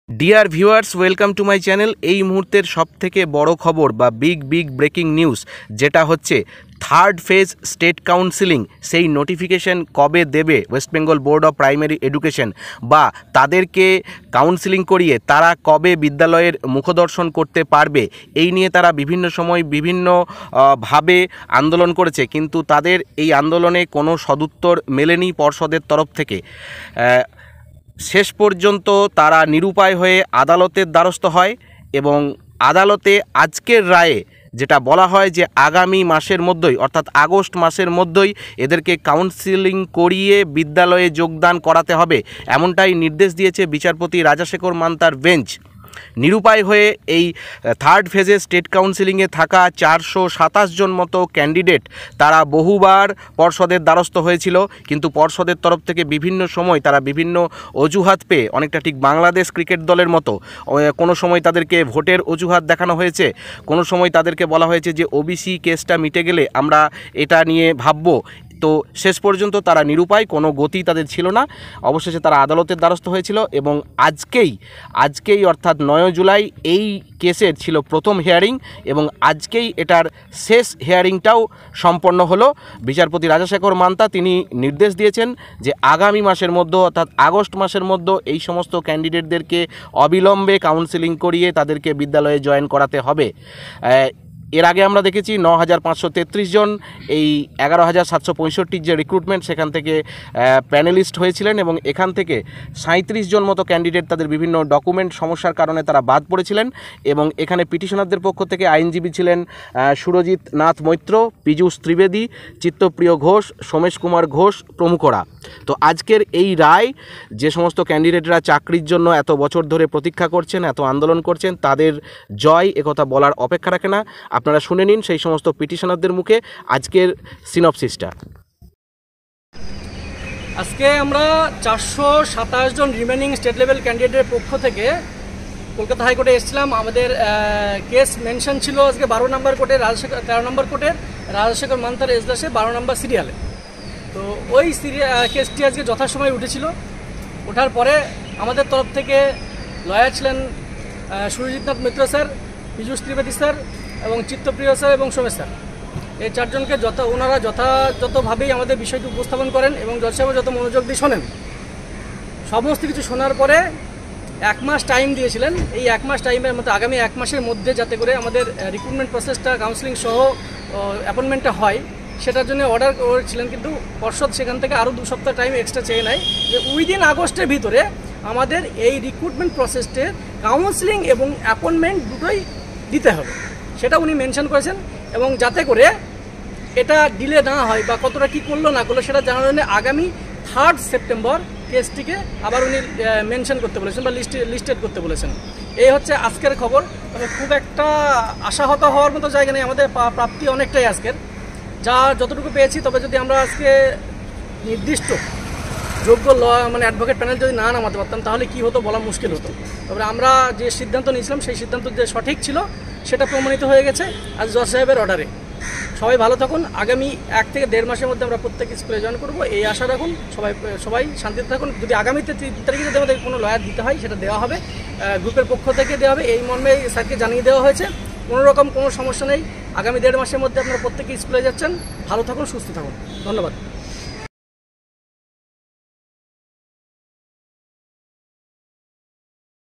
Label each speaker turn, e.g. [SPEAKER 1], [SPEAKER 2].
[SPEAKER 1] Dear viewers, welcome to my channel. এই মুহূর্তের সবথেকে বড় খবর বা বিগ ব্রেকিং নিউজ যেটা হচ্ছে থার্ড ফেজ স্টেট কাউন্সিলিং, সেই নোটিফিকেশন কবে দেবে West Bengal board of primary education, বা তাদেরকে কাউন্সিলিং করিয়ে তারা কবে বিদ্যালয়ের মুখদর্শন করতে পারবে, এই নিয়ে তারা বিভিন্ন সময় বিভিন্নভাবে আন্দোলন করেছে, কিন্তু তাদের এই আন্দোলনে কোনো সদুত্তর মেলেনি পর্ষদের তরফ থেকে। শেষ পর্যন্ত তারা নিরুপায় হয়ে আদালতের দ্বারস্থ হয় এবং আদালতে আজকের রায়ে যেটা বলা হয় যে আগামী মাসের মধ্যেই, অর্থাৎ আগস্ট মাসের মধ্যেই এদেরকে কাউন্সিলিং করিয়ে বিদ্যালয়ে যোগদান করাতে হবে, এমনটাই নির্দেশ দিয়েছে বিচারপতি রাজাশেখর মান্তার বেঞ্চ। নিরুপায় হয়ে এই থার্ড ফেজে স্টেট কাউন্সিলিংয়ে থাকা 427 জন মতো ক্যান্ডিডেট তারা বহুবার পর্ষদের দ্বারস্থ হয়েছিল, কিন্তু পর্ষদের তরফ থেকে বিভিন্ন সময় তারা বিভিন্ন অজুহাত পেয়ে, অনেকটা ঠিক বাংলাদেশ ক্রিকেট দলের মতো, কোনো সময় তাদেরকে ভোটের অজুহাত দেখানো হয়েছে, কোনো সময় তাদেরকে বলা হয়েছে যে ওবিসি কেসটা মিটে গেলে আমরা এটা নিয়ে ভাববো। তো শেষ পর্যন্ত তারা নিরুপায়, কোনো গতি তাদের ছিল না। অবশেষে তারা আদালতের দ্বারস্থ হয়েছিল এবং আজকেই অর্থাৎ 9 জুলাই এই কেসের ছিল প্রথম হিয়ারিং এবং আজকেই এটার শেষ হিয়ারিংটাও সম্পন্ন হলো। বিচারপতি রাজাশেখর মান্তা তিনি নির্দেশ দিয়েছেন যে আগামী মাসের মধ্যে, অর্থাৎ আগস্ট মাসের মধ্যে এই সমস্ত ক্যান্ডিডেটদেরকে অবিলম্বে কাউন্সিলিং করিয়ে তাদেরকে বিদ্যালয়ে জয়েন করাতে হবে। এর আগে আমরা দেখেছি 9,533 জন, এই 11,765 যে রিক্রুটমেন্ট, সেখান থেকে প্যানেলিস্ট হয়েছিলেন এবং এখান থেকে 37 জন মতো ক্যান্ডিডেট তাদের বিভিন্ন ডকুমেন্ট সমস্যার কারণে তারা বাদ পড়েছিলেন এবং এখানে পিটিশনারদের পক্ষ থেকে আইনজীবী ছিলেন সুরজিৎ নাথ মৈত্র, পীযূষ ত্রিবেদী, চিত্তপ্রিয় ঘোষ, সোমেশ কুমার ঘোষ প্রমুখরা। তো আজকের এই রায়, যে সমস্ত ক্যান্ডিডেটরা চাকরির জন্য এত বছর ধরে প্রতীক্ষা করছেন, এত আন্দোলন করছেন, তাদের জয় একথা বলার অপেক্ষা রাখে না। আপনারা শুনে নিন সেই সমস্ত পিটিশনারদের মুখে আজকের সিনপসিসটা।
[SPEAKER 2] আজকে আমরা 427 জন রিমেনিং স্টেট লেভেল ক্যান্ডিডেটের পক্ষ থেকে কলকাতা হাইকোর্টে এসেছিলাম। আমাদের কেস মেনশন ছিল আজকে 12 নম্বর কোর্টে, 13 নম্বর কোর্টের রাজাশেখর মান্তার এজলাসে 12 নম্বর সিরিয়ালে। তো ওই কেসটি আজকে যথাসময়ে উঠেছিল। ওঠার পরে আমাদের তরফ থেকে লয়ার ছিলেন সুরজিৎ নাথ মিত্র স্যার, পীযূষ ত্রিবেদী স্যার এবং চিত্তপ্রিয় স্যার এবং সোমেশ স্যার। এই চারজনকে ওনারা যথাযথভাবেই আমাদের বিষয়টি উপস্থাপন করেন এবং জজ সাহেব যত মনোযোগ দিয়ে শোনেন। সমস্ত কিছু শোনার পরে 1 মাস টাইম দিয়েছিলেন। এই 1 মাস টাইমের মধ্যে, আগামী 1 মাসের মধ্যে যাতে করে আমাদের রিক্রুটমেন্ট প্রসেসটা, কাউন্সিলিং সহ অ্যাপয়েন্টমেন্টটা হয়, সেটার জন্য অর্ডার করেছিলেন, কিন্তু পর্ষদ সেখান থেকে আরও 2 সপ্তাহ টাইম এক্সট্রা চেয়ে নেয় যে উইদিন আগস্টের ভিতরে আমাদের এই রিক্রুটমেন্ট প্রসেসটে কাউন্সিলিং এবং অ্যাপয়েন্টমেন্ট দুটোই দিতে হবে, সেটা উনি মেনশন করেছেন। এবং যাতে করে এটা ডিলে না হয় বা কতটা কী করলো না করলো সেটা জানার জন্য আগামী 3 সেপ্টেম্বর কেসটিকে আবার উনি মেনশন করতে বলেছেন বা লিস্টেড করতে বলেছেন। এই হচ্ছে আজকের খবর। তবে খুব একটা আশাহত হওয়ার মতো জায়গা নেই, আমাদের প্রাপ্তি অনেকটাই আজকের, যা যতটুকু পেয়েছি। তবে যদি আমরা আজকে নির্দিষ্ট যোগ্য অ্যাডভোকেট প্যানেল যদি না নামাতে পারতাম তাহলে কি হতো বলা মুশকিল হতো। তবে আমরা যে সিদ্ধান্ত নিয়েছিলাম সেই সিদ্ধান্ত যে সঠিক ছিল সেটা প্রমাণিত হয়ে গেছে আজ জজ সাহেবের অর্ডারে। সবাই ভালো থাকুন। আগামী 1 থেকে 1.5 মাসের মধ্যে আমরা প্রত্যেক স্কুলে জয়েন করবো, এই আশা রাখুন। সবাই শান্তিতে থাকুন। যদি আগামীতে 3 তারিখে যদি আমাদের কোনো লয়ার দিতে হয় সেটা দেওয়া হবে, গ্রুপের পক্ষ থেকে দেওয়া হবে, এই মর্মে স্যারকে জানিয়ে দেওয়া হয়েছে। কোনো রকম কোনো সমস্যা নেই। আগামী 1.5 মাসের মধ্যে আপনারা প্রত্যেকে স্কুলে যাচ্ছেন। ভালো থাকুন, সুস্থ থাকুন। ধন্যবাদ।